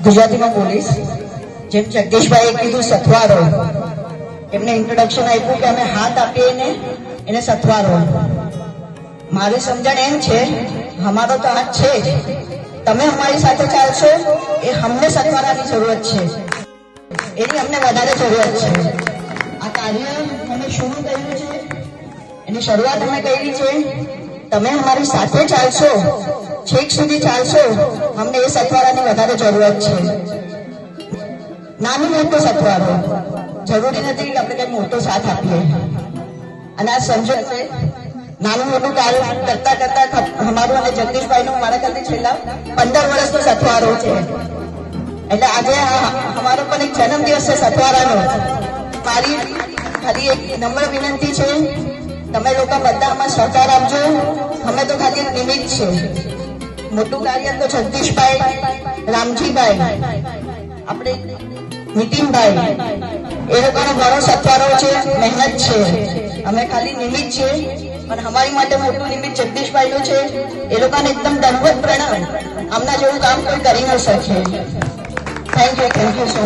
ગુજરાતીમાં બોલીશ. જેમ જગદીશભાઈએ કીધું સથવારો, એમને ઇન્ટ્રોડક્શન આપ્યું કે અમે હાથ આપીએ એને સથવારો. મારી સમજણ એમ છે, અમારો તો હાથ છે જ, તમે અમારી સાથે ચાલશો એ અમને સથવારાની જરૂરત છે, એની અમને વધારે જરૂરત છે. આ કાર્ય અમે શરૂ કર્યું છે, એની શરૂઆત અમે કરી છે. તમે અમારી સાથે ચાલશો, છેક સુધી ચાલશો, અમને એ સથવારાની વધારે જરૂરત છે. નાનું મોટો સથવારો, જરૂરી નથી કે આપણે કઈ મોટો સાથ આપીએ. અને આ સમજો નાનું મોટું કાર્ય કરતા કરતા અમારું અને જગદીશભાઈનું મારા ખ્યાલથી છેલ્લા 15 વર્ષનો સથવારો છે. એટલે આજે અમારો પણ એક જન્મદિવસ છે સથવારાનો. મારી ખાલી એક નમ્ર વિનંતી છે, તમે લોકો બધા આમાં સહકાર આપજો. અમે તો ખાલી નિમિત્ત છે. મોટું કાર્ય તો જગદીશભાઈ, રામજીભાઈ, આપણે નીતિનભાઈ, એ લોકોનો ઘણો સથવારો છે, મહેનત છે. અમે ખાલી નિમિત્ત છે, પણ અમારી માટે મોટું નિમિત્ત જગદીશભાઈનું છે. એ લોકોને એકદમ દંડવત પ્રણામ. આમના જેવું કામ કોઈ કરી ન શકે. Thank you so much.